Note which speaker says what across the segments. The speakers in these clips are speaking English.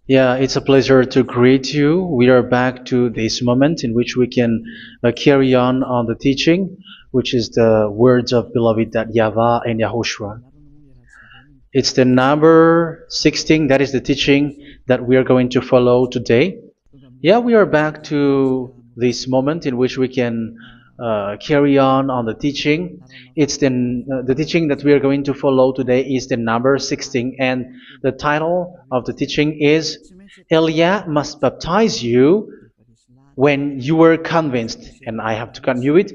Speaker 1: Yeah, it's a pleasure to greet you. We are back to this moment in which we can carry on the teaching, which is the words of beloved that YAHVAH and YAHOSHUA. It's the number 16, that is the teaching that we are going to follow today. Yeah, we are back to this moment in which we can carry on the teaching. It's the teaching that we are going to follow today is the number 16, and the title of the teaching is Elia must baptize you when you were convinced, and I have to continue it,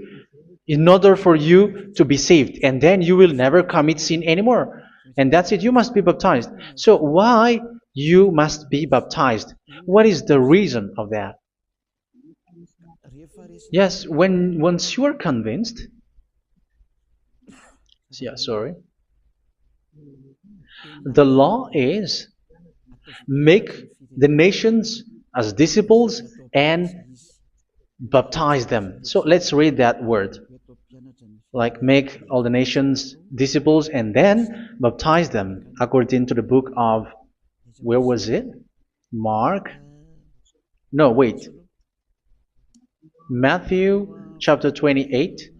Speaker 1: in order for you to be saved, and then you will never commit sin anymore. And that's it, you must be baptized. So why you must be baptized? What is the reason of that? Yes, when once you are convinced, yeah, sorry, the law is make the nations as disciples and baptize them. So let's read that word. Like make all the nations disciples and then baptize them according to the book of, where was it? Mark? No, wait. Matthew chapter 28.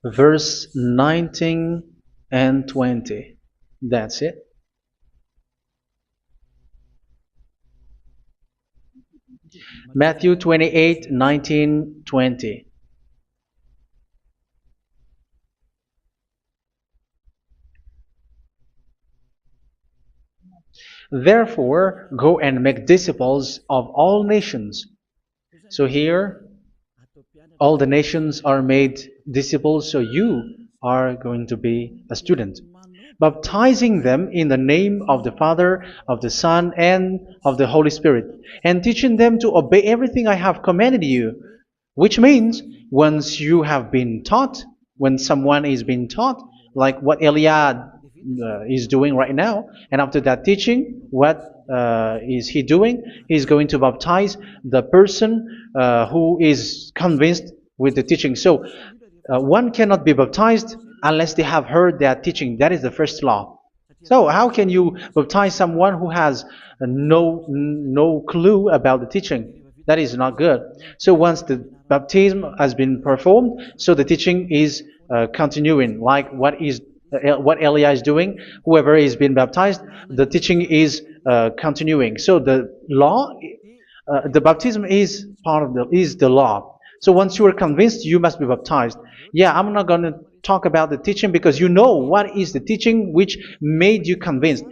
Speaker 1: Verse 19 and 20. That's it. Matthew 28, 19, 20. Therefore, go and make disciples of all nations. So here, all the nations are made disciples, so you are going to be a student. Baptizing them in the name of the Father, of the Son, and of the Holy Spirit, and teaching them to obey everything I have commanded you. Which means, once you have been taught, when someone is being taught, like what Elia is doing right now, and after that teaching, what is he doing? He's going to baptize the person who is convinced with the teaching. So one cannot be baptized unless they have heard that teaching. That is the first law. So how can you baptize someone who has no clue about the teaching? That is not good. So once the baptism has been performed, so the teaching is continuing, like what Elia is doing. Whoever is being baptized, the teaching is continuing. So the law, the baptism is part of the law. So once you are convinced, you must be baptized. Yeah, I'm not going to talk about the teaching because you know what is the teaching which made you convinced.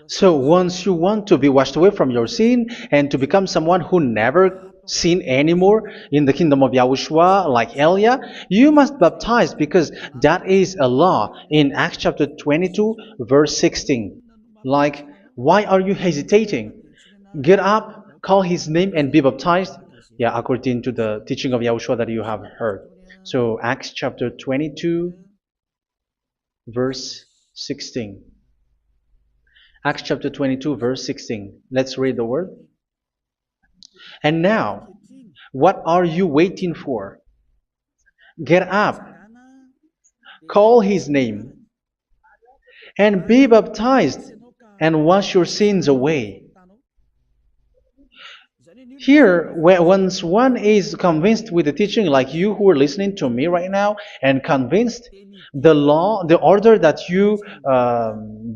Speaker 1: So once you want to be washed away from your sin and to become someone who never sin anymore in the kingdom of Yahushua, like Elia, you must baptize because that is a law in Acts chapter 22, verse 16. Like, why are you hesitating? Get up, call his name, and be baptized. Yeah, according to the teaching of Yahushua that you have heard. So Acts chapter 22, verse 16. Acts chapter 22, verse 16. Let's read the word. And now, what are you waiting for? Get up, call his name, and be baptized, and wash your sins away. Here, once one is convinced with the teaching, like you who are listening to me right now, and convinced, the law, the order that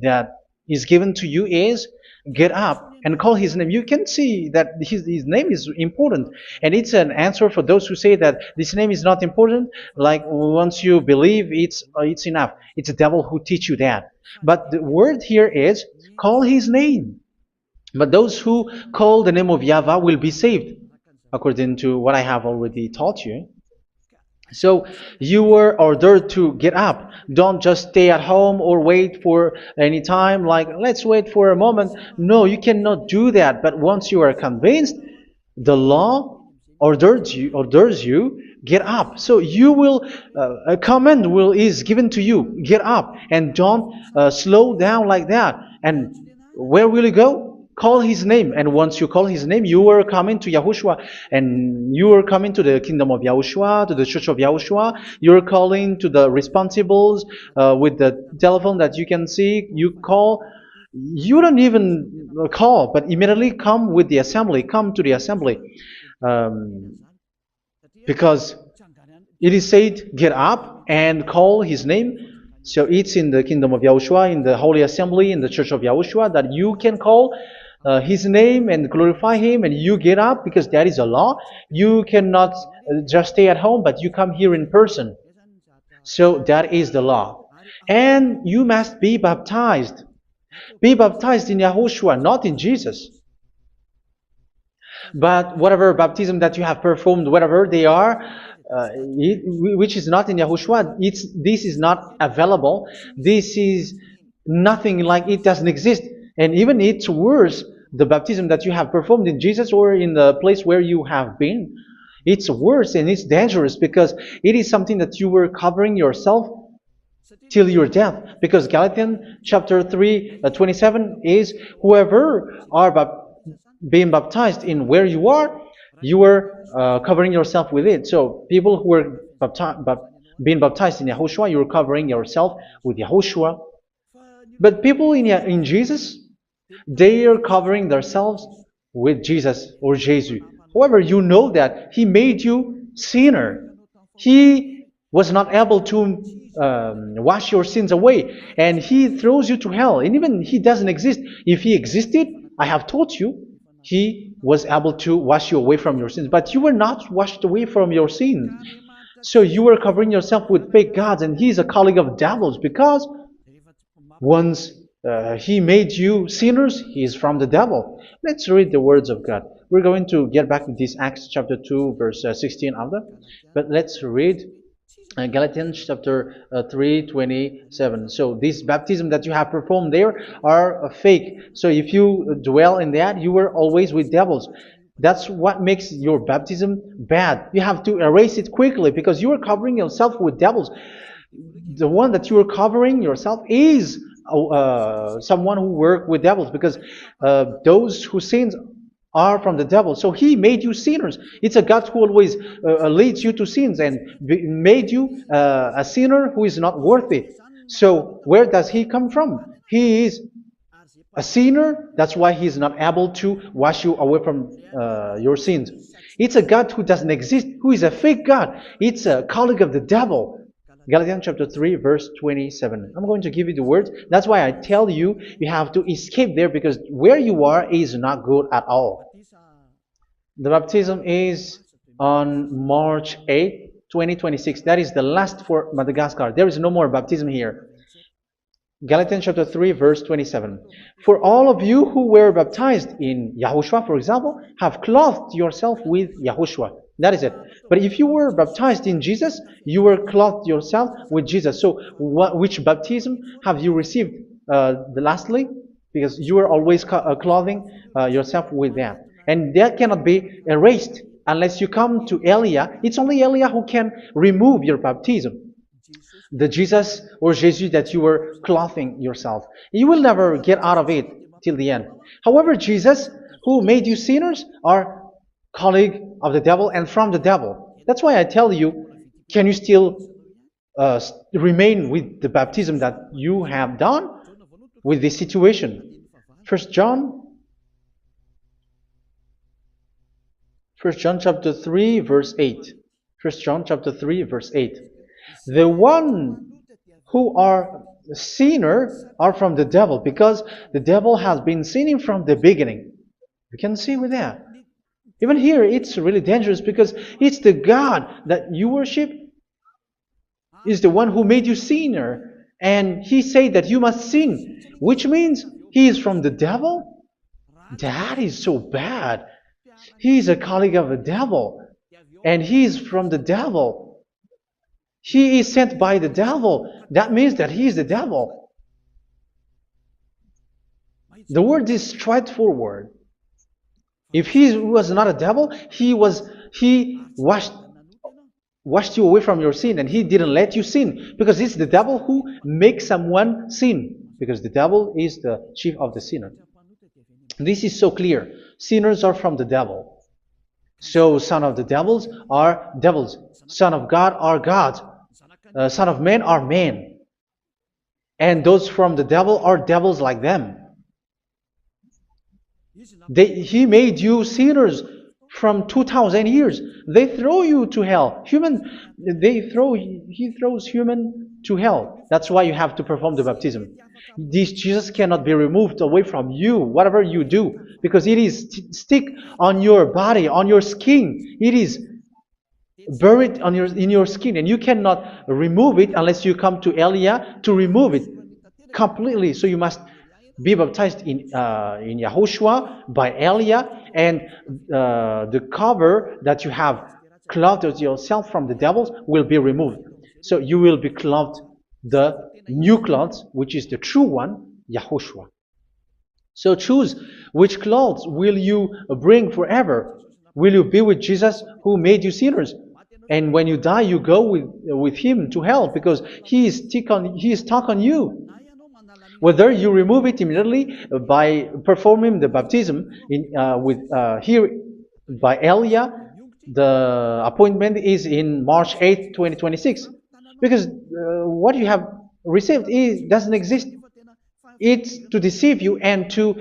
Speaker 1: that is given to you is get up and call his name. You can see that his name is important, and it's an answer for those who say that this name is not important. Like once you believe, it's enough. It's the devil who teach you that. But the word here is call his name. But those who call the name of YAHVAH will be saved, according to what I have already taught you. So you were ordered to get up. Don't just stay at home or wait for any time, like let's wait for a moment. No, you cannot do that. But once you are convinced, the law orders you get up. So you will a command is given to you. Get up and don't slow down like that. And where will you go? call his name. And once you call his name, you are coming to Yahushua. And you are coming to the kingdom of Yahushua, to the church of Yahushua. You are calling to the responsibles with the telephone that you can see. You call. You don't even call, but immediately come with the assembly. Come to the assembly. Um, because it is said, get up and call his name. So it's in the kingdom of Yahushua, in the holy assembly, in the church of Yahushua, that you can call his name and glorify him, and you get up because that is a law. You cannot just stay at home, but you come here in person. So that is the law. And you must be baptized. Be baptized in Yahushua, not in Jesus. But whatever baptism that you have performed, whatever they are, which is not in Yahushua, this is not available. This is nothing, like it doesn't exist. And even it's worse, the baptism that you have performed in Jesus or in the place where you have been. It's worse and it's dangerous because it is something that you were covering yourself till your death. Because Galatians chapter 3, 27 is, whoever are being baptized in where you are covering yourself with it. So people who were being baptized in Yahushua, you're covering yourself with Yahushua. But people in Jesus, they are covering themselves with Jesus or Jesus. However, you know that he made you sinner. He was not able to wash your sins away, and he throws you to hell. And even he doesn't exist. If he existed, I have told you, he was able to wash you away from your sins. But you were not washed away from your sins. So you were covering yourself with fake gods, and he is a colleague of devils, because once he made you sinners, he is from the devil. Let's read the words of God. We're going to get back to this Acts chapter 2, verse 16 after. But let's read Galatians chapter 3, 27. So this baptism that you have performed there are fake. So if you dwell in that, you were always with devils. That's what makes your baptism bad. You have to erase it quickly because you are covering yourself with devils. The one that you are covering yourself is someone who worked with devils, because those who sins are from the devil. So he made you sinners. It's a God who always leads you to sins and made you a sinner who is not worthy. So where does he come from? He is a sinner. That's why he is not able to wash you away from your sins. It's a God who doesn't exist, who is a fake God. It's a colleague of the devil. Galatians chapter 3, verse 27. I'm going to give you the words. That's why I tell you, you have to escape there, because where you are is not good at all. The baptism is on March 8, 2026. That is the last for Madagascar. There is no more baptism here. Galatians chapter 3, verse 27. For all of you who were baptized in Yahushua, for example, have clothed yourself with Yahushua. That is it. But if you were baptized in Jesus, you were clothed yourself with Jesus. So which baptism have you received lastly? Because you are always clothing yourself with that. And that cannot be erased unless you come to Elia. It's only Elia who can remove your baptism. The Jesus or Jesus that you were clothing yourself. You will never get out of it till the end. However, Jesus, who made you sinners, are colleague of the devil and from the devil. That's why I tell you, can you still remain with the baptism that you have done with this situation? First John chapter 3, verse 8. First John chapter 3, verse 8. The one who are sinner are from the devil, because the devil has been sinning from the beginning. You can see with that. Even here, it's really dangerous, because it's the God that you worship is the one who made you sinner. And he said that you must sin, which means he is from the devil. That is so bad. He is a colleague of the devil. And he is from the devil. He is sent by the devil. That means that he is the devil. The word is straightforward. If he was not a devil, he washed you away from your sin, and he didn't let you sin, because it's the devil who makes someone sin, because the devil is the chief of the sinner. This is so clear. Sinners are from the devil. So son of the devils are devils. Son of God are God. Son of men are men. And those from the devil are devils like them. He made you sinners from 2000 years. They throw you to hell. He throws human to hell. That's why you have to perform the baptism. This Jesus cannot be removed away from you, whatever you do, because it is stick on your body, on your skin. It is buried in your skin, and you cannot remove it unless you come to Elia to remove it completely. So you must be baptized in Yahushua by Elia, and the cover that you have clothed yourself from the devils will be removed. So you will be clothed the new clothes, which is the true one, Yahushua. So choose which clothes will you bring forever. Will you be with Jesus who made you sinners? And when you die, you go with him to hell because he is stuck on you. Whether you remove it immediately by performing the baptism here by Elia, the appointment is in March 8th, 2026. Because what you have received doesn't exist. It's to deceive you and to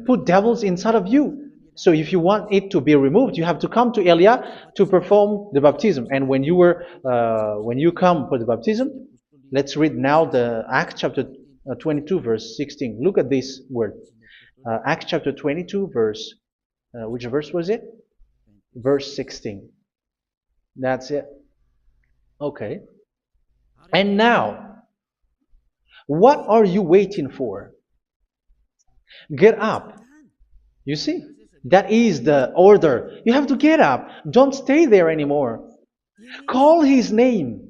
Speaker 1: put devils inside of you. So if you want it to be removed, you have to come to Elia to perform the baptism. And when you come for the baptism, let's read now the Acts chapter 22 verse 16. Look at this word. Acts chapter 22 verse, which verse was it? Verse 16. That's it. Okay. And now, what are you waiting for? Get up. You see, that is the order. You have to get up. Don't stay there anymore. Call his name.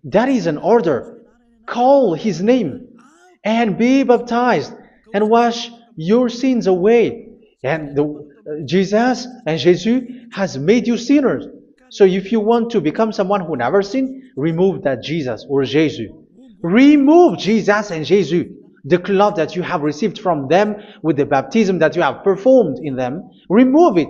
Speaker 1: That is an order. Call his name and be baptized and wash your sins away. And Jesus has made you sinners. So if you want to become someone who never sinned, remove that Jesus or Jesus. Remove Jesus and Jesus, the cloth that you have received from them with the baptism that you have performed in them. Remove it.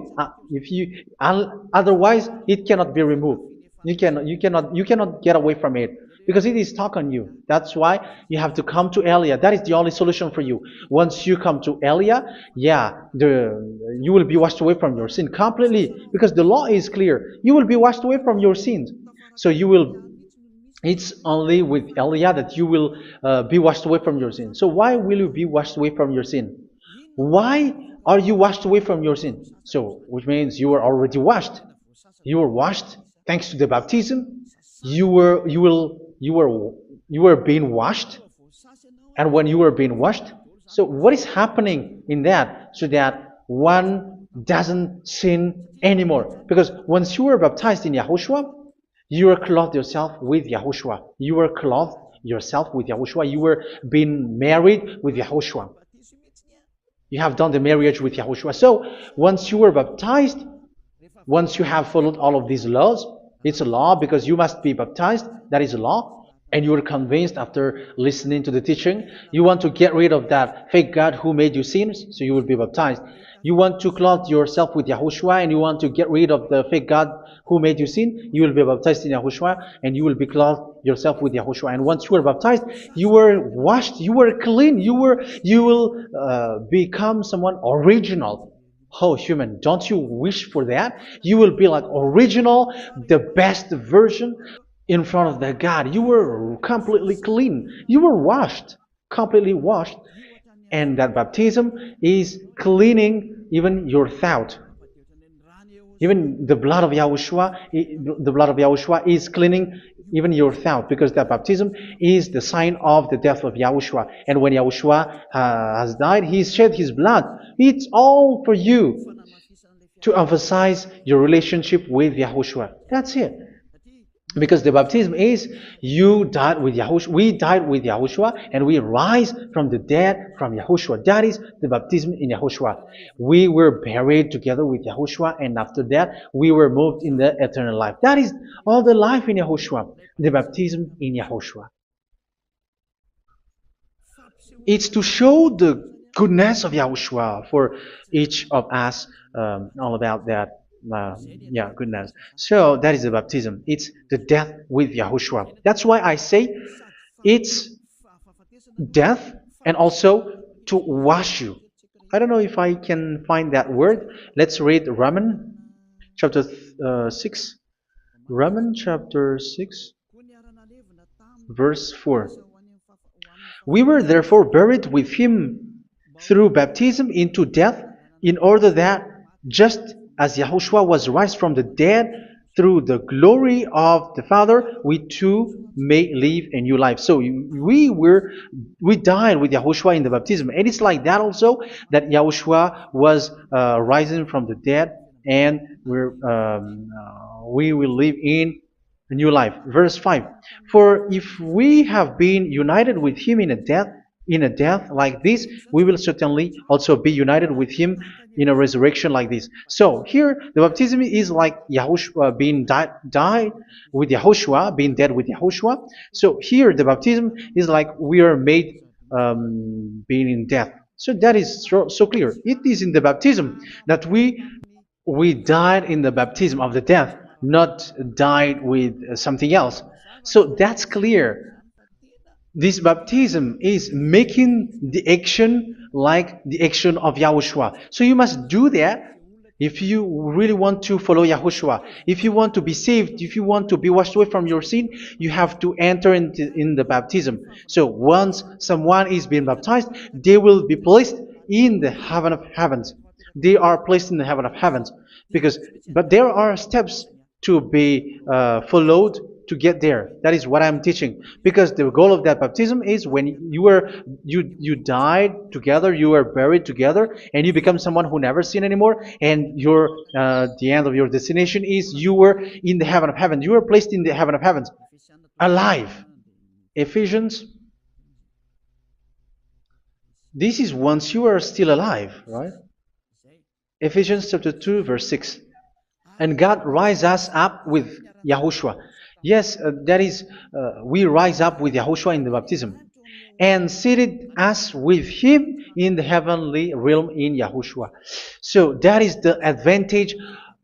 Speaker 1: Otherwise, it cannot be removed. You cannot get away from it because it is stuck on you. That's why you have to come to Elia. That is the only solution for you. Once you come to Elia, you will be washed away from your sin completely because the law is clear. You will be washed away from your sins. So it's only with Elia that you will be washed away from your sin. So why will you be washed away from your sin? Why are you washed away from your sin? So, which means you were already washed. You were washed thanks to the baptism. You were being washed, and when you were being washed, so what is happening in that? So that one doesn't sin anymore. Because once you were baptized in Yahushua, you were clothed yourself with Yahushua. You were clothed yourself with Yahushua. You were being married with Yahushua. You have done the marriage with Yahushua. So once you were baptized, once you have followed all of these laws, it's a law because you must be baptized. That is a law. And you are convinced after listening to the teaching, you want to get rid of that fake God who made you sinners, so you will be baptized. You want to clothe yourself with Yahushua and you want to get rid of the fake God who made you sin, you will be baptized in Yahushua and you will be clothed yourself with Yahushua. And once you are baptized, you were washed, you were clean, you will become someone original. Oh, human, don't you wish for that? You will be like original, the best version in front of the God. You were completely clean. You were washed, completely washed. And that baptism is cleaning even your thought. Even the blood of Yahushua is cleaning even your thought, because that baptism is the sign of the death of Yahushua. And when Yahushua has died, he shed his blood. It's all for you to emphasize your relationship with Yahushua. That's it. Because the baptism is you died with Yahushua, we died with Yahushua, and we rise from the dead from Yahushua. That is the baptism in Yahushua. We were buried together with Yahushua, and after that we were moved in the eternal life. That is all the life in Yahushua, the baptism in Yahushua. It's to show goodness of Yahushua for each of us, all about that. Yeah, goodness. So that is the baptism. It's the death with Yahushua. That's why I say it's death and also to wash you. I don't know if I can find that word. Let's read Roman chapter 6. Roman chapter 6, verse 4. We were therefore buried with him through baptism into death, in order that, just as Yahushua was raised from the dead through the glory of the Father, we too may live a new life. So we died with Yahushua in the baptism, and it's like that also that Yahushua was rising from the dead, and we will live in a new life. Verse 5. For if we have been united with him in a death like this, we will certainly also be united with him in a resurrection like this. So here the baptism is like Yahushua being died with Yahushua, being dead with Yahushua. So here the baptism is like we are made being in death. So that is so clear. It is in the baptism that we died in the baptism of the death, not died with something else. So that's clear. This baptism is making the action like the action of Yahushua. So you must do that if you really want to follow Yahushua. If you want to be saved, if you want to be washed away from your sin, you have to enter in the baptism. So once someone is being baptized, they will be placed in the heaven of heavens. They are placed in the heaven of heavens but there are steps to be followed to get there. That is what I'm teaching. Because the goal of that baptism is when you died together, you were buried together, and you become someone who never sin anymore. And the end of your destination is you were in the heaven of heaven. You were placed in the heaven of heavens, alive. Ephesians. This is once you are still alive, right? Ephesians chapter 2, verse 6. And God rise us up with Yahushua. Yes, that is, we rise up with Yahushua in the baptism. And seated us with him in the heavenly realm in Yahushua. So that is the advantage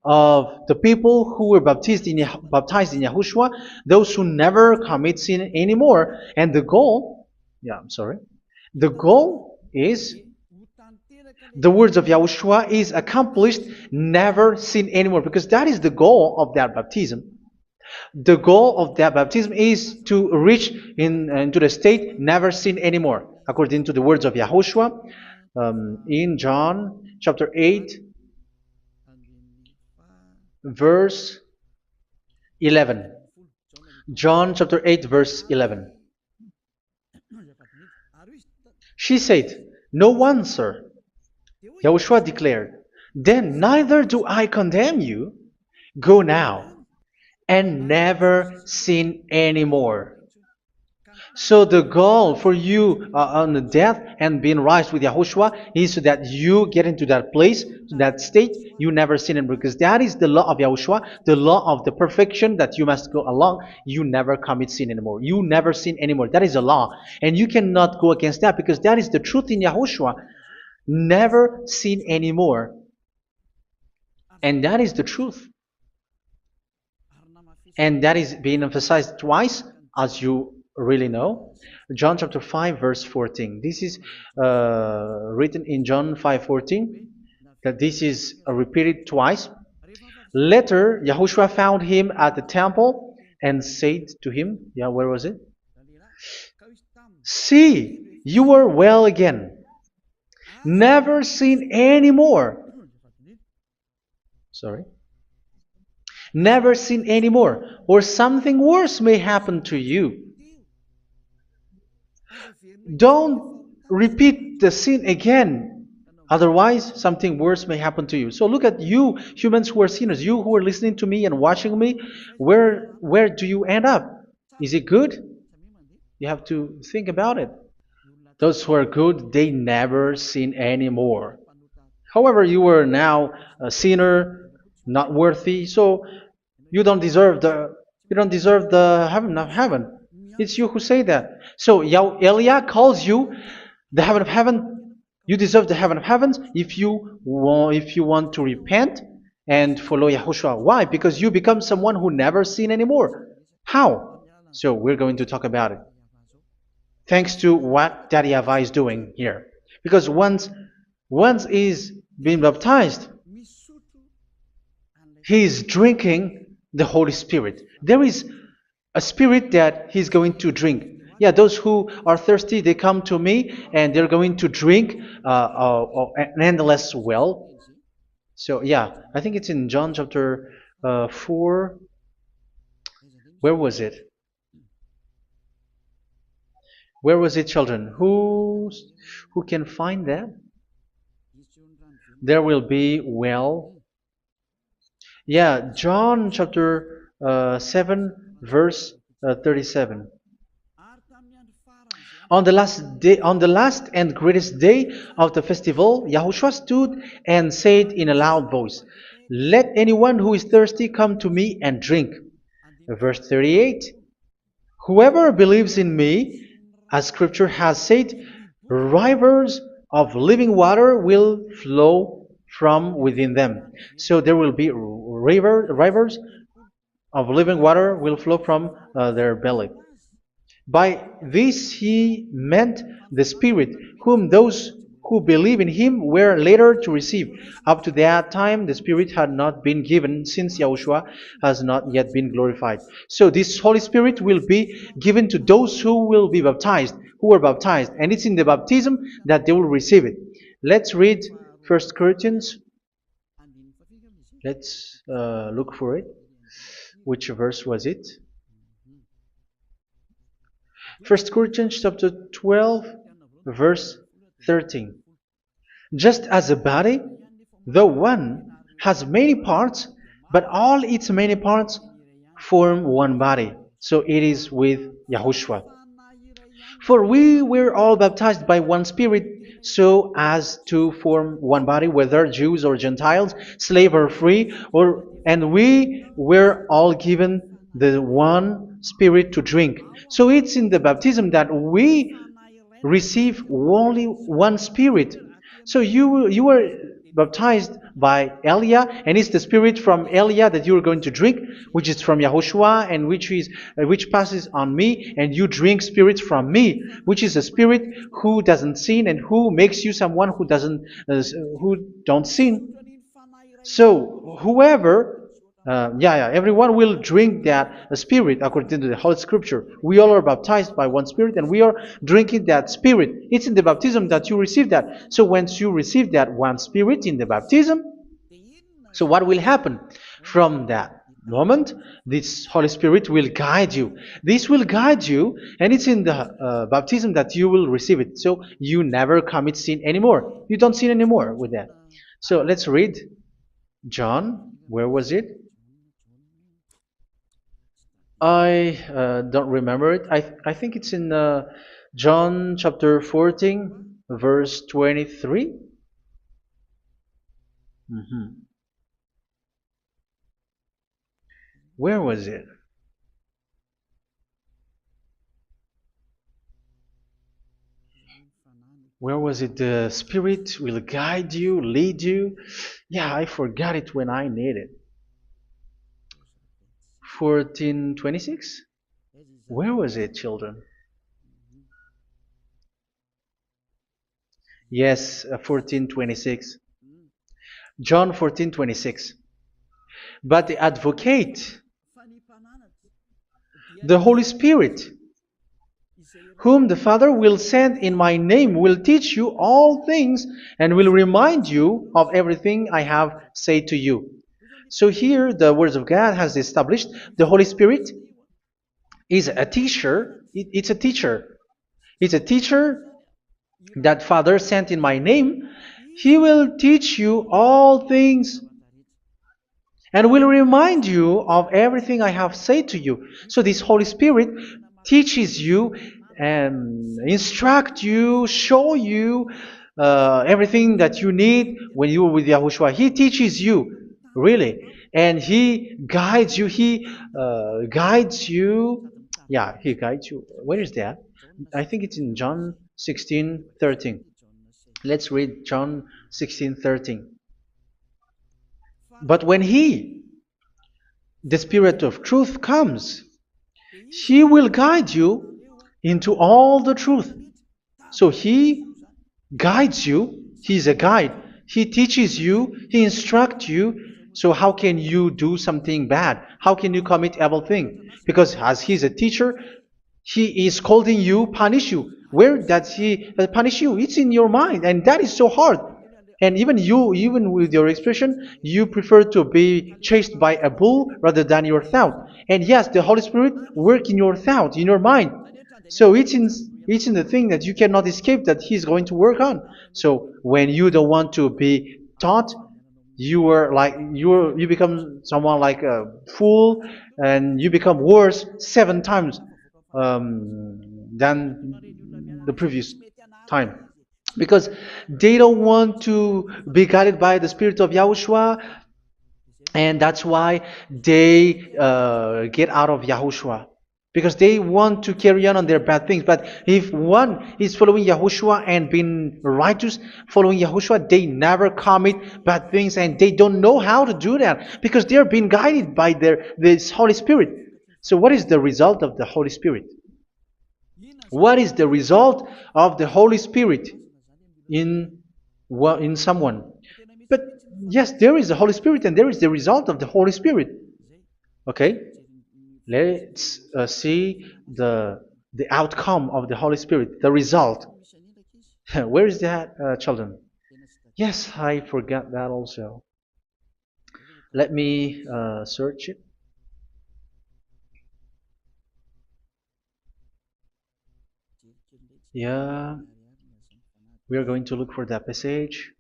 Speaker 1: of the people who were baptized in Yahushua, those who never commit sin anymore. And the goal is the words of Yahushua is accomplished, never sin anymore, because that is the goal of that baptism. The goal of that baptism is to reach into the state never sin anymore, according to the words of Yahushua in John chapter 8, verse 11. John chapter 8, verse 11. She said, "No one, sir." Yahushua declared, "Then neither do I condemn you. Go now and never sin anymore." So the goal for you on the death and being raised with Yahushua is so that you get into that place, to that state, you never sin anymore. Because that is the law of Yahushua, the law of the perfection that you must go along. You never commit sin anymore. You never sin anymore. That is a law. And you cannot go against that because that is the truth in Yahushua. Never sin anymore. And that is the truth. And that is being emphasized twice, as you really know. John chapter 5, verse 14. This is written in John 5:14, that this is repeated twice. Later, Yahushua found him at the temple and said to him, where was it? "See, you are well again. Never sin anymore." Sorry. Never sin anymore, or something worse may happen to you. Don't repeat the sin again. Otherwise, something worse may happen to you. So look at you, humans who are sinners, you who are listening to me and watching me. Where do you end up? Is it good? You have to think about it. Those who are good, they never sin anymore. However, you are now a sinner, not worthy, so you don't deserve the heaven of heaven. It's you who say that. So Eliah calls you the heaven of heaven. You deserve the heaven of heavens if you want to repent and follow Yahushua. Why? Because you become someone who never sin anymore. How? So we're going to talk about it. Thanks to what Daddy YAHVAH is doing here. Because once he's been baptized, he is drinking the Holy Spirit. There is a spirit that he's going to drink. Yeah, those who are thirsty, they come to me and they're going to drink an endless well. So yeah, I think it's in John chapter 4. Where was it? Where was it, children? Who can find that? There will be well. Yeah, John chapter 7, verse 37. On the last and greatest day of the festival, Yahushua stood and said in a loud voice, "Let anyone who is thirsty come to me and drink." Verse 38. "Whoever believes in me, as Scripture has said, rivers of living water will flow from within them." So there will be rivers of living water will flow from their belly. By this he meant the Spirit, whom those who believe in him were later to receive. Up to that time, the Spirit had not been given, since Yahushua has not yet been glorified. So this Holy Spirit will be given to those who will be baptized, who are baptized, and it's in the baptism that they will receive it. Let's read 1 Corinthians. Let's look for it. Which verse was it? 1 Corinthians chapter 12, verse 13. "Just as a body, though one, has many parts, but all its many parts form one body, so it is with Yahushua. For we were all baptized by one Spirit, so as to form one body, whether Jews or Gentiles, slave or free, and we were all given the one Spirit to drink." So it's in the baptism that we receive only one Spirit. So you were baptized by Elia, and it's the Spirit from Elia that you are going to drink, which is from Yahushua, and which passes on me, and you drink Spirit from me, which is a Spirit who doesn't sin and who makes you someone who don't sin. So whoever everyone will drink that Spirit according to the Holy Scripture. We all are baptized by one Spirit, and we are drinking that Spirit. It's in the baptism that you receive that. So once you receive that one Spirit in the baptism, so what will happen? From that moment, this Holy Spirit will guide you. This will guide you, and it's in the baptism that you will receive it. So you never commit sin anymore. You don't sin anymore with that. So let's read John. Where was it? I don't remember it. I think it's in John chapter 14, verse 23. Mhm. Where was it? Where was it? The Spirit will guide you, lead you. Yeah, I forgot it when I need it. 14:26? Where was it, children? Yes, 14:26. John 14:26. But the advocate, the Holy Spirit, whom the Father will send in my name, will teach you all things and will remind you of everything I have said to you. So here the words of God has established the Holy Spirit is a teacher. It's a teacher. It's a teacher that Father sent in my name. He will teach you all things and will remind you of everything I have said to you. So this Holy Spirit teaches you and instruct you, show you everything that you need when you are with Yahushua. He teaches you, really, and He guides you. He guides you. Yeah, He guides you. Where is that? I think it's in John 16:13. Let's read John 16:13. But when He, the Spirit of truth, comes, He will guide you into all the truth. So He guides you. He's a guide. He teaches you. He instructs you. So how can you do something bad? How can you commit evil thing? Because as He's a teacher, He is scolding you, punish you. Where does He punish you? It's in your mind, and that is so hard. And even you, even with your expression, you prefer to be chased by a bull rather than your thought. And yes, the Holy Spirit work in your thought, in your mind. So it's in the thing that you cannot escape that He's going to work on. So when you don't want to be taught, you become someone like a fool, and you become worse 7 times than the previous time, because they don't want to be guided by the Spirit of Yahushua, and that's why they get out of Yahushua, because they want to carry on their bad things. But if one is following Yahushua and being righteous, following Yahushua, they never commit bad things, and they don't know how to do that because they are being guided by this Holy Spirit. So what is the result of the Holy Spirit? What is the result of the Holy Spirit in in someone? But yes, there is the Holy Spirit, and there is the result of the Holy Spirit. Okay, let's see the outcome of the Holy Spirit, the result. Where is that, children? Yes, I forgot that also. Let me search it. Yeah, we are going to look for that passage.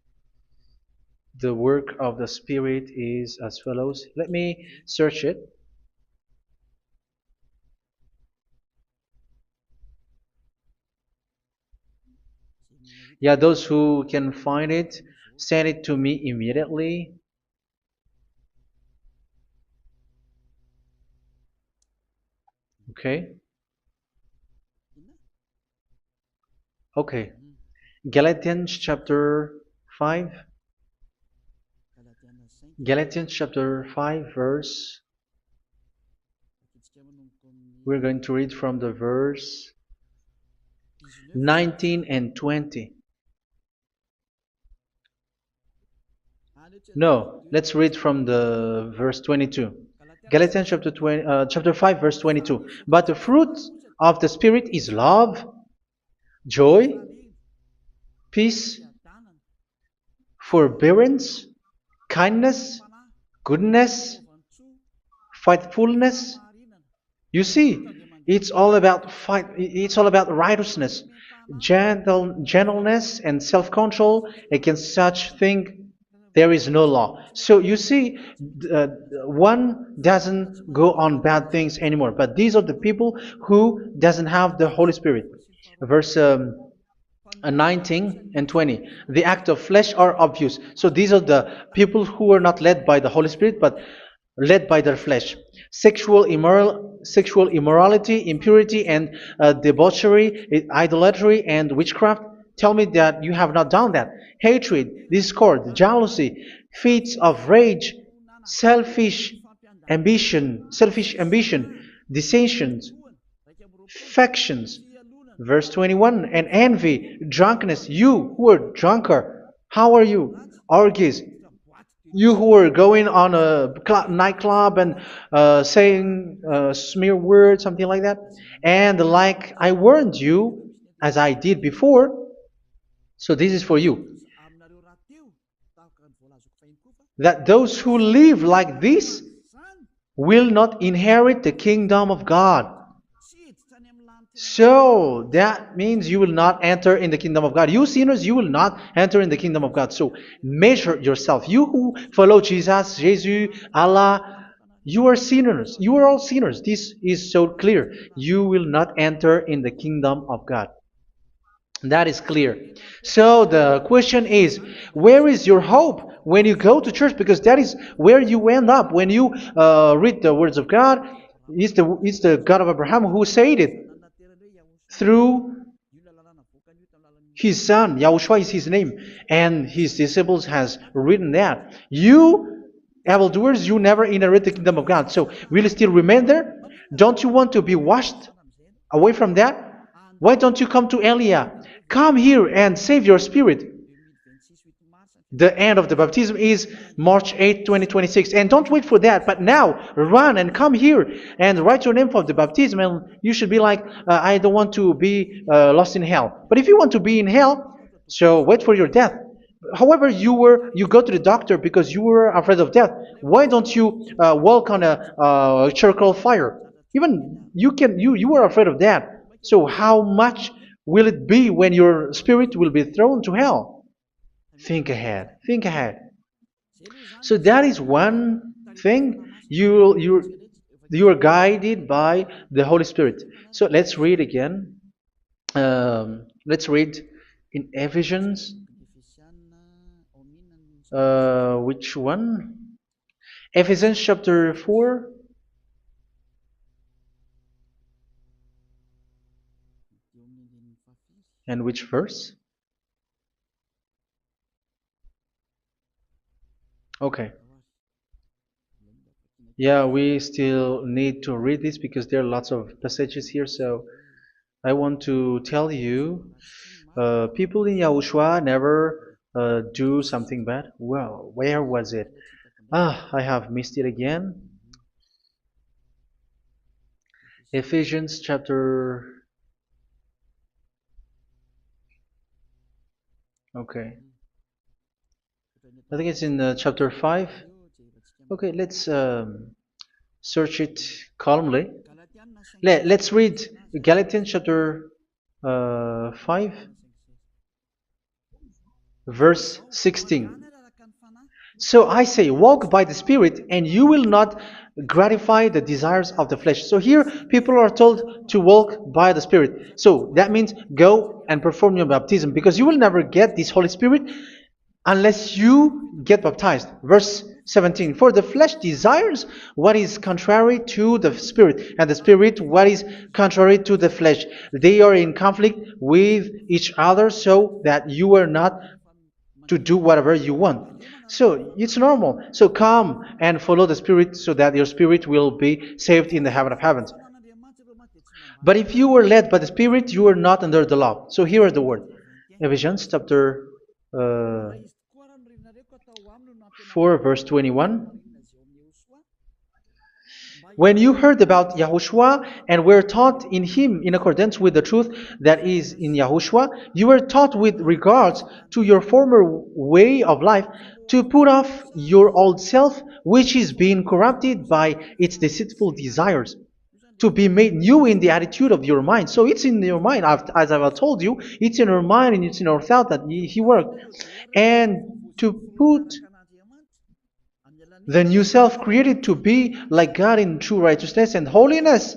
Speaker 1: The work of the Spirit is as follows. Let me search it. Yeah, those who can find it, send it to me immediately. Okay. Okay. Galatians chapter 5. Galatians chapter 5 verse. We're going to read from the verse 19 and 20. No, let's read from the verse 22. Galatians chapter 5 verse 22. But the fruit of the Spirit is love, joy, peace, forbearance, kindness, goodness, faithfulness. You see, it's all about righteousness, gentleness, and self-control. Against such thing there is no law. So you see, uh, one doesn't go on bad things anymore. But these are the people who doesn't have the Holy Spirit. Verse 19 and 20. The act of flesh are obvious. So these are the people who are not led by the Holy Spirit, but led by their flesh. Sexual immorality, impurity, and debauchery, idolatry, and witchcraft. Tell me that you have not done that. Hatred, discord, jealousy, fits of rage, selfish ambition, dissensions, factions. Verse 21, and envy, drunkenness. You who are drunkard, how are you? Orgies. You who are going on a nightclub and saying smear words, something like that. And like I warned you, as I did before, so this is for you, that those who live like this will not inherit the kingdom of God. So that means you will not enter in the kingdom of God. You sinners, you will not enter in the kingdom of God. So measure yourself. You who follow Jesus, Allah, you are sinners. You are all sinners. This is so clear. You will not enter in the kingdom of God. That is clear. So the question is, where is your hope when you go to church? Because that is where you end up when you read the words of God. It's the God of Abraham who said it through His son, Yahushua is his name, and his disciples has written that. You, evildoers, you never inherit the kingdom of God. So will you still remain there? Don't you want to be washed away from that? Why don't you come to Elia? Come here and save your spirit. The end of the baptism is March 8, 2026. And don't wait for that, but now run and come here and write your name for the baptism. And you should be like, I don't want to be lost in hell. But if you want to be in hell, so wait for your death. However, you go to the doctor because you were afraid of death. Why don't you walk on a charcoal fire? Even you were afraid of that. So how much will it be when your spirit will be thrown to hell? Think ahead. Think ahead. So that is one thing. You are guided by the Holy Spirit. So let's read again. Let's read in Ephesians. Which one? Ephesians chapter 4. And which verse? Okay. Yeah, we still need to read this because there are lots of passages here. So I want to tell you, people in Yahushua never do something bad. Well, where was it? I have missed it again. Ephesians chapter. Okay. I think it's in chapter 5. Okay, let's search it calmly. Let's read Galatians chapter 5, verse 16. So I say, walk by the Spirit, and you will not gratify the desires of the flesh. So here, people are told to walk by the Spirit. So that means go and perform your baptism, because you will never get this Holy Spirit unless you get baptized. Verse 17. For the flesh desires what is contrary to the Spirit, and the Spirit what is contrary to the flesh. They are in conflict with each other, so that you are not to do whatever you want. So it's normal. So come and follow the Spirit so that your spirit will be saved in the heaven of heavens. But if you were led by the Spirit, you are not under the law. So here is the word. Ephesians chapter 4 verse 21. When you heard about Yahushua and were taught in him in accordance with the truth that is in Yahushua, you were taught with regards to your former way of life to put off your old self, which is being corrupted by its deceitful desires, to be made new in the attitude of your mind. So it's in your mind, as I've told you, it's in your mind and it's in your thought that he worked. And to put the new self created to be like God in true righteousness and holiness.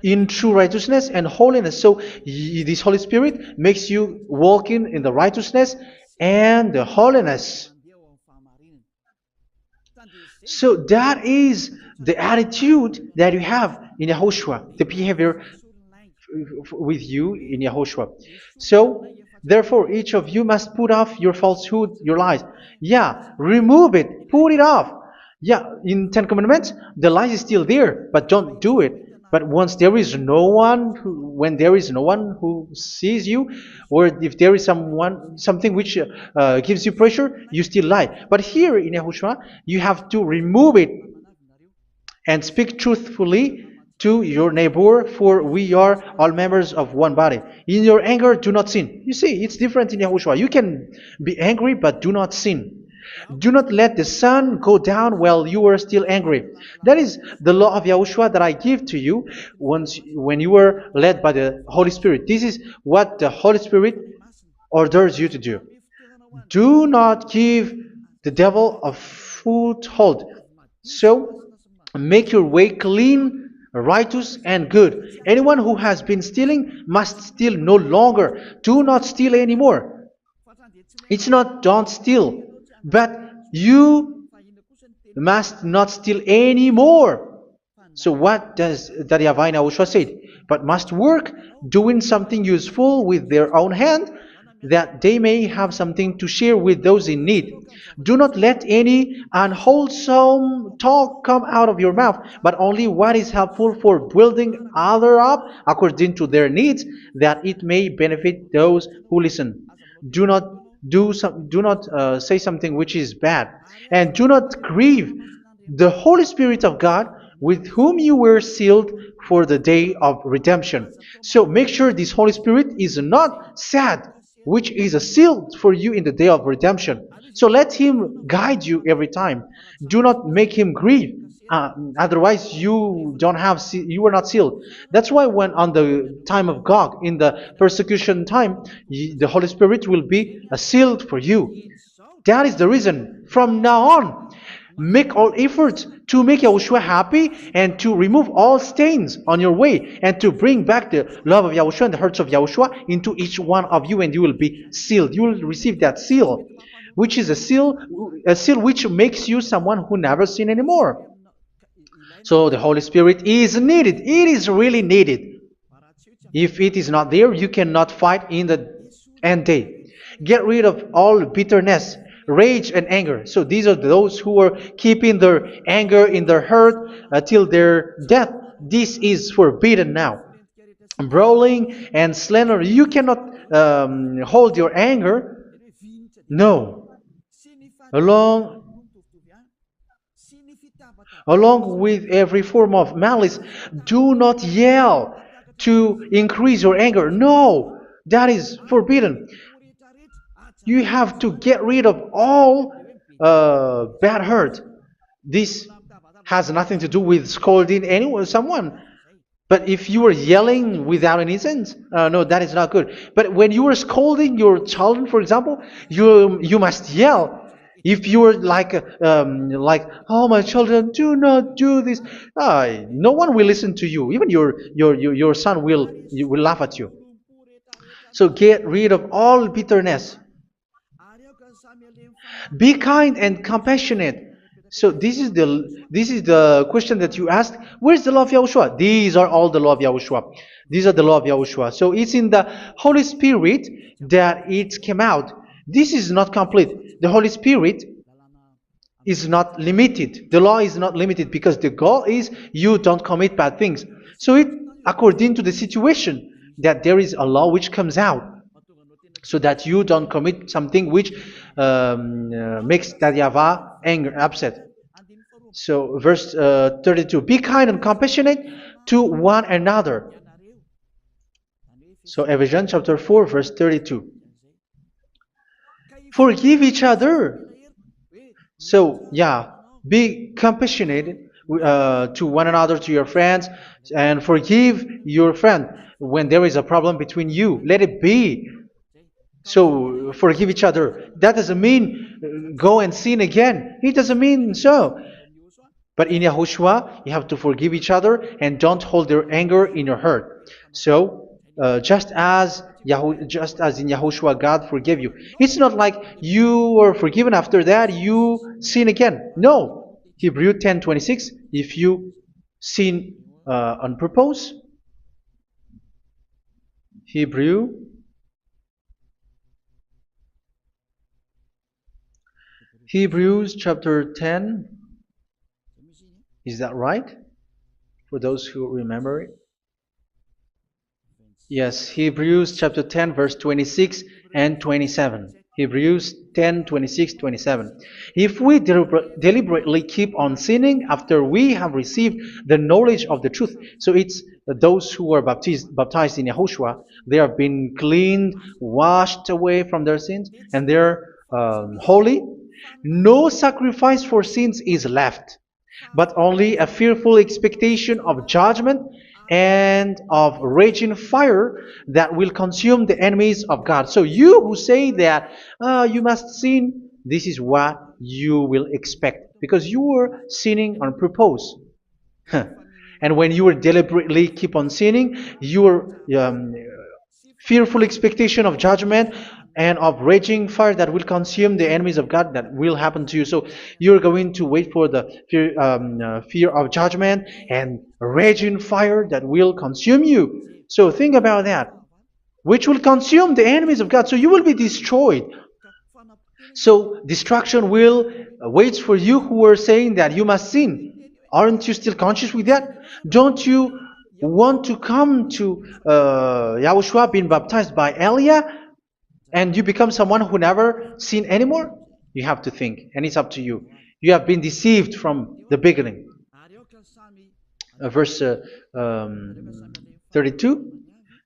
Speaker 1: In true righteousness and holiness. So this Holy Spirit makes you walking in the righteousness and the holiness. So that is the attitude that you have in Yahushua, the behavior with you in Yahushua. So therefore, each of you must put off your falsehood, your lies. Yeah, remove it, put it off. Yeah, in Ten Commandments, the lie is still there, but don't do it. But once there is no one, when there is no one who sees you, or if there is something which gives you pressure, you still lie. But here in Yahushua, you have to remove it and speak truthfully to your neighbor, for we are all members of one body. In your anger, do not sin. You see, it's different in Yahushua. You can be angry, but do not sin. Do not let the sun go down while you are still angry. That is the law of Yahushua that I give to you when you were led by the Holy Spirit. This is what the Holy Spirit orders you to do. Do not give the devil a foothold. So, make your way clean, righteous, and good. Anyone who has been stealing must steal no longer. Do not steal anymore. It's not don't steal, but you must not steal anymore. So what does the YAHVAH YAHOSHUA say? But must work doing something useful with their own hand, that they may have something to share with those in need. Do not let any unwholesome talk come out of your mouth, but only what is helpful for building other up according to their needs, that it may benefit those who listen. Do not do not say something which is bad, and do not grieve the Holy Spirit of God, with whom you were sealed for the day of redemption. So make sure this Holy Spirit is not sad, which is a seal for you in the day of redemption. So let Him guide you every time. Do not make Him grieve. Otherwise, you were not sealed. That's why when on the time of God, in the persecution time, the Holy Spirit will be a sealed for you. That is the reason. From now on, make all efforts to make Yahushua happy and to remove all stains on your way and to bring back the love of Yahushua and the hearts of Yahushua into each one of you, and you will be sealed. You will receive that seal, which is a seal which makes you someone who never sin anymore. So the Holy Spirit is needed. It is really needed. If it is not there, you cannot fight in the end day. Get rid of all bitterness, rage, and anger. So these are those who are keeping their anger in their heart till their death. This is forbidden now. Brawling and slander. You cannot hold your anger. No. Along Along with every form of malice, do not yell to increase your anger. No, that is forbidden. You have to get rid of all bad hurt. This has nothing to do with scolding anyone, someone. But if you are yelling without any sense, no, that is not good. But when you are scolding your children, for example, you must yell. If you are like, oh my children, do not do this, no one will listen to you. Even your son will laugh at you. So get rid of all bitterness. Be kind and compassionate. So this is the question that you asked. Where's the law of Yahushua? These are all the law of Yahushua. These are the law of Yahushua. So it's in the Holy Spirit that it came out. This is not complete. The Holy Spirit is not limited. The law is not limited because the goal is you don't commit bad things. So it according to the situation that there is a law which comes out, so that you don't commit something which makes that YAHVAH anger, upset. So verse 32, be kind and compassionate to one another. So Ephesians chapter 4 verse 32. Forgive each other. So yeah, be compassionate to one another, to your friends, and forgive your friend when there is a problem between you. Let it be. So forgive each other. That doesn't mean go and sin again. It doesn't mean so. But in Yahushua, you have to forgive each other and don't hold your anger in your heart. So just as in Yahushua, God forgave you. It's not like you were forgiven after that you sin again. No. Hebrew 10:26. If you sin on purpose, Hebrews chapter 10. Is that right? For those who remember it? Yes, Hebrews chapter 10 verse 26 and 27. Hebrews 10, 26, 27. If we deliberately keep on sinning after we have received the knowledge of the truth, so it's those who are baptized in Yahushua, they have been cleaned, washed away from their sins, and they're holy. No sacrifice for sins is left, but only a fearful expectation of judgment and of raging fire that will consume the enemies of God. So you who say that you must sin, this is what you will expect, because you were sinning on purpose. And when you deliberately keep on sinning, you are fearful expectation of judgment and of raging fire that will consume the enemies of God that will happen to you. So you're going to wait for the fear of judgment and raging fire that will consume you. So think about that, which will consume the enemies of God. So you will be destroyed. So destruction will wait for you who are saying that you must sin. Aren't you still conscious with that? Don't you want to come to Yahushua being baptized by Elia and you become someone who never sinned anymore? You have to think, and it's up to you. You have been deceived from the beginning. Verse 32.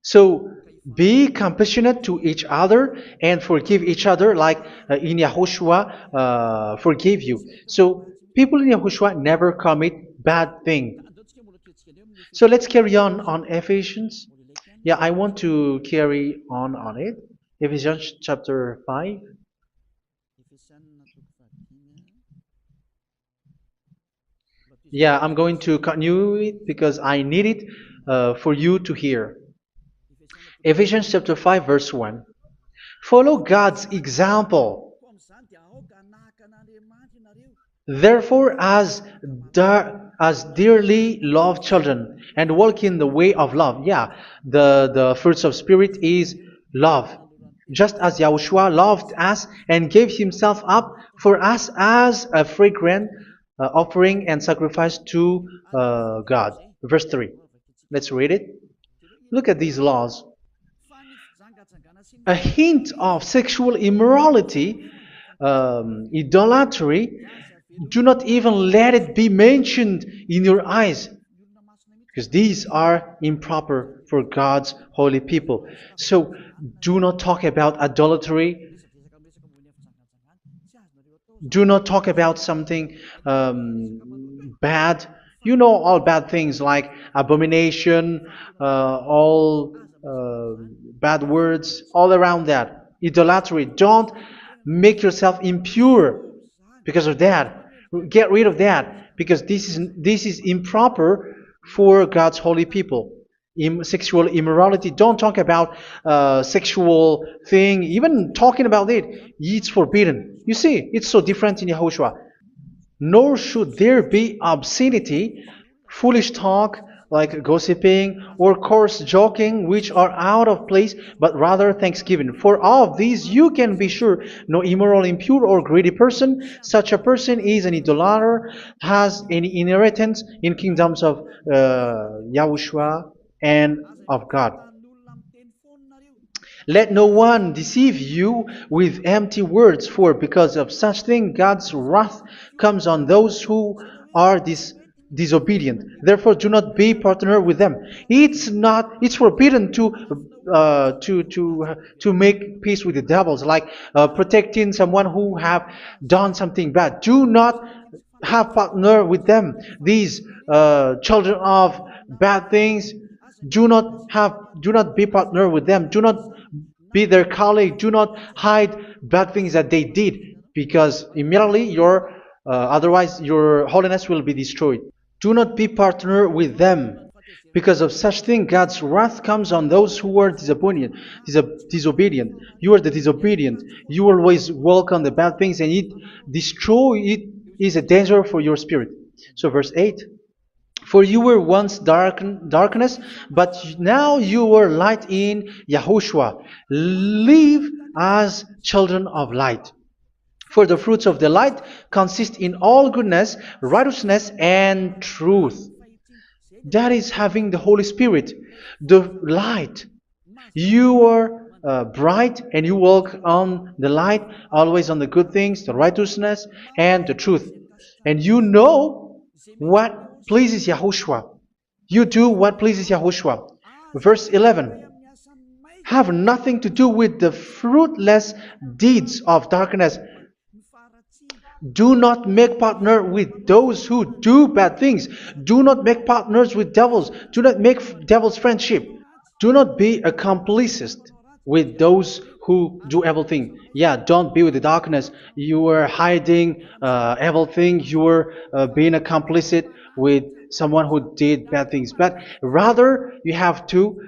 Speaker 1: So be compassionate to each other and forgive each other like in Yahushua forgave you. So people in Yahushua never commit bad thing. So let's carry on Ephesians. Yeah, I want to carry on it. Ephesians chapter 5. Yeah, I'm going to continue it because I need it for you to hear. Ephesians chapter 5 verse 1. Follow God's example. Therefore, as dearly loved children, and walk in the way of love. Yeah, the fruits of spirit is love. Just as Yahushua loved us and gave himself up for us as a fragrant offering and sacrifice to God. Verse 3. Let's read it. Look at these laws. A hint of sexual immorality, idolatry, do not even let it be mentioned in your eyes, because these are improper for God's holy people. So do not talk about idolatry. Do not talk about something bad. You know all bad things like abomination, all bad words, all around that. Idolatry. Don't make yourself impure because of that. Get rid of that because this is improper for God's holy people. Sexual immorality. Don't talk about sexual thing. Even talking about it, it's forbidden. You see, it's so different in Yahushua. Nor should there be obscenity, foolish talk like gossiping or coarse joking, which are out of place, but rather thanksgiving. For of these you can be sure: no immoral, impure, or greedy person, such a person is an idolater, has any inheritance in kingdoms of Yahushua and of God. Let no one deceive you with empty words, for because of such thing God's wrath comes on those who are disobedient. Therefore, do not be partner with them. It's forbidden to make peace with the devils, like protecting someone who have done something bad. Do not have partner with them. These children of bad things, do not be partner with them. Do not be their colleague. Do not hide bad things that they did, because immediately otherwise your holiness will be destroyed. Do not be partner with them. Because of such thing, God's wrath comes on those who are disobedient. You are the disobedient. You always walk on the bad things, and it is a danger for your spirit. So verse 8. For you were once darkness, but now you are light in Yahushua. Live as children of light. For the fruits of the light consist in all goodness, righteousness, and truth. That is having the Holy Spirit, the light. You are bright and you walk on the light, always on the good things, the righteousness, and the truth. And you know what pleases Yahushua. You do what pleases Yahushua. Verse 11. Have nothing to do with the fruitless deeds of darkness. Do not make partner with those who do bad things. Do not make partners with devils. Do not make devils friendship. Do not be accomplices. with those who do evil thing. Yeah, don't be with the darkness. You are hiding evil thing. You are being a complicit with someone who did bad things. But rather, you have to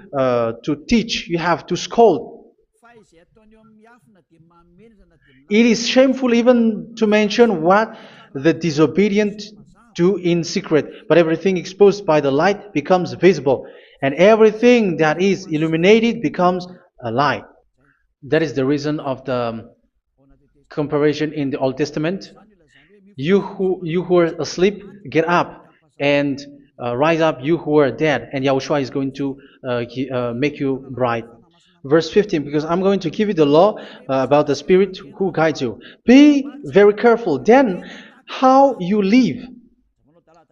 Speaker 1: teach. You have to scold. It is shameful even to mention what the disobedient do in secret, but everything exposed by the light becomes visible, and everything that is illuminated becomes a light. That is the reason of the comparison in the Old Testament. You who are asleep, get up and rise up, you who are dead, and Yahushua is going to make you bright. Verse 15, because I'm going to give you the law about the Spirit who guides you. Be very careful then how you live,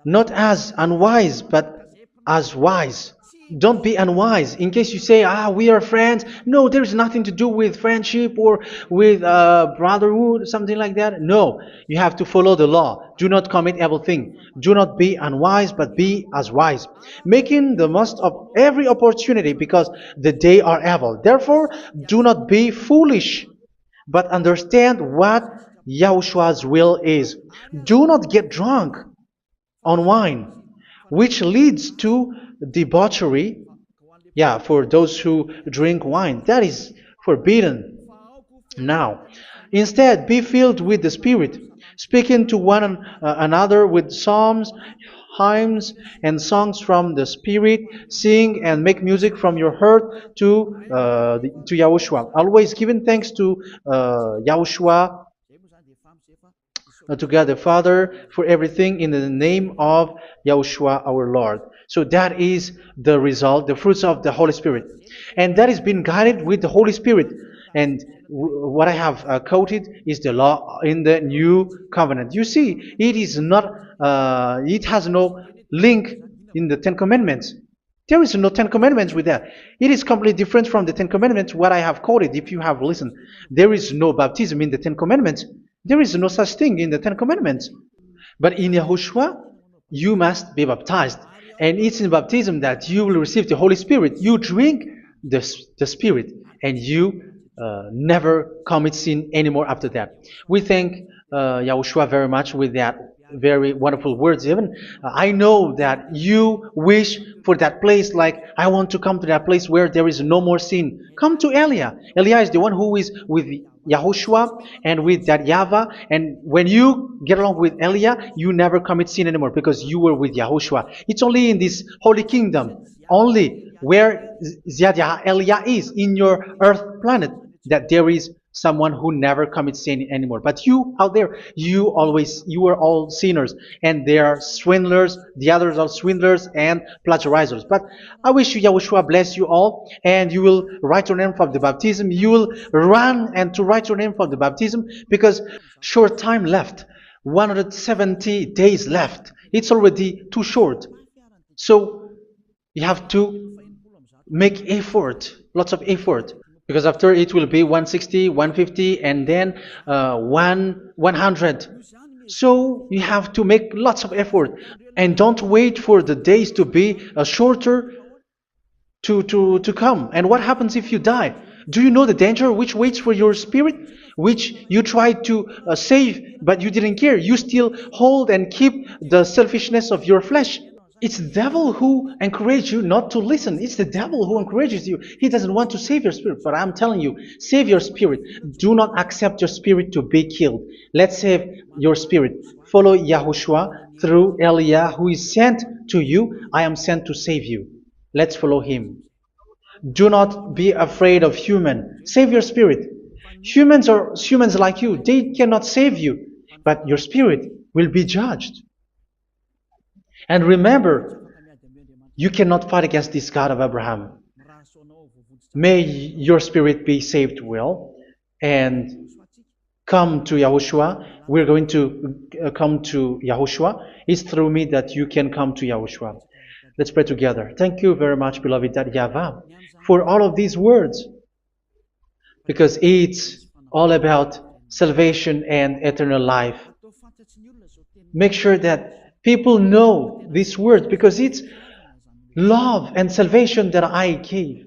Speaker 1: not as unwise, but as wise. Don't be unwise. In case you say, we are friends. No, there's nothing to do with friendship or with brotherhood, something like that. No, you have to follow the law. Do not commit evil thing. Do not be unwise, but be as wise, making the most of every opportunity because the day are evil. Therefore, do not be foolish, but understand what Yahushua's will is. Do not get drunk on wine, which leads to debauchery. Yeah, for those who drink wine, that is forbidden now. Instead, be filled with the Spirit, speaking to one another with psalms, hymns, and songs from the Spirit. Sing and make music from your heart to Yahushua. Always giving thanks to Yahushua, to God the Father for everything in the name of Yahushua our Lord. So that is the result, the fruits of the Holy Spirit. And that is being guided with the Holy Spirit. And what I have quoted is the law in the new covenant. You see, it is not, it has no link in the Ten Commandments. There is no Ten Commandments with that. It is completely different from the Ten Commandments, what I have quoted, if you have listened. There is no baptism in the Ten Commandments. There is no such thing in the Ten Commandments. But in Yahushua, you must be baptized. And it's in baptism that you will receive the Holy Spirit. You drink the Spirit, and you never commit sin anymore after that. We thank Yahushua very much with that very wonderful words. Even I know that you wish for that place, like I want to come to that place where there is no more sin. Come to Elia. Elia is the one who is with Yahushua and with that YAHVAH. And when you get along with Elia, you never commit sin anymore because you were with Yahushua. It's only in this holy kingdom, only where Ziad Elia is, in your earth planet, that there is someone who never commits sin anymore. But you out there, you are all sinners, and they are swindlers. The others are swindlers and plagiarizers. But I wish you, Yahushua, bless you all, and you will write your name for the baptism. You will run and to write your name for the baptism, because short time left, 170 days left. It's already too short. So you have to make effort, lots of effort, because after it will be 160, 150, and then 100. So you have to make lots of effort, and don't wait for the days to be shorter to come. And what happens if you die? Do you know the danger which waits for your spirit, which you tried to save, but you didn't care? You still hold and keep the selfishness of your flesh. It's the devil who encourages you not to listen. It's the devil who encourages you. He doesn't want to save your spirit. But I'm telling you, save your spirit. Do not accept your spirit to be killed. Let's save your spirit. Follow Yahushua through Elia, who is sent to you. I am sent to save you. Let's follow him. Do not be afraid of human. Save your spirit. Humans are humans like you. They cannot save you. But your spirit will be judged. And remember, you cannot fight against this God of Abraham. May your spirit be saved well and come to Yahushua. We're going to come to Yahushua. It's through me that you can come to Yahushua. Let's pray together. Thank you very much, beloved YAHVAH, for all of these words, because it's all about salvation and eternal life. Make sure that people know these words, because it's love and salvation that I gave.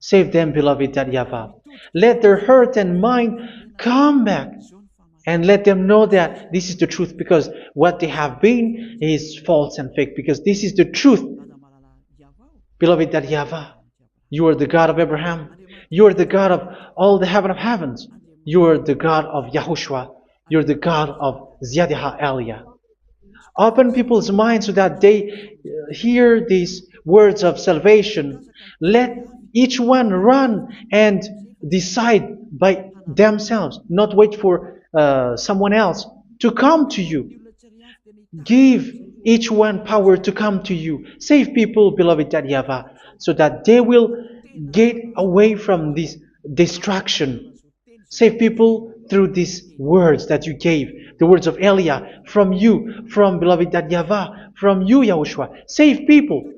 Speaker 1: Save them, beloved YAHVAH. Let their heart and mind come back and let them know that this is the truth, because what they have been is false and fake, because this is the truth. Beloved YAHVAH, you are the God of Abraham. You are the God of all the heaven of heavens. You are the God of YAHOSHUA. You are the God of Ziyadiha Aliyah. Open people's minds so that they hear these words of salvation. Let each one run and decide by themselves, not wait for someone else to come to you. Give each one power to come to you. Save people, beloved YAHVAH, so that they will get away from this distraction. Save people through these words that you gave, the words of Elia, from you, from beloved YAHVAH, from you, YAHOSHUA. Save people.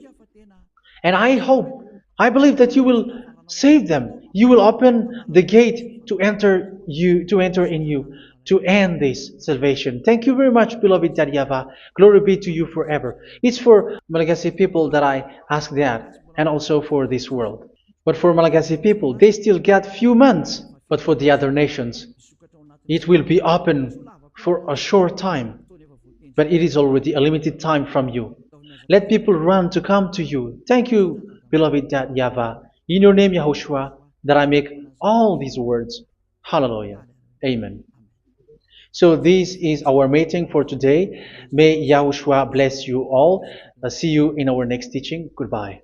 Speaker 1: And I believe that you will save them. You will open the gate to enter in you, to end this salvation. Thank you very much, beloved YAHVAH. Glory be to you forever. It's for Malagasy people that I ask that, and also for this world. But for Malagasy people, they still get few months. But for the other nations, it will be open for a short time. But it is already a limited time from you. Let people run to come to you. Thank you, beloved YAHVAH. In your name, YAHOSHUA, that I make all these words. Hallelujah. Amen. So this is our meeting for today. May YAHOSHUA bless you all. See you in our next teaching. Goodbye.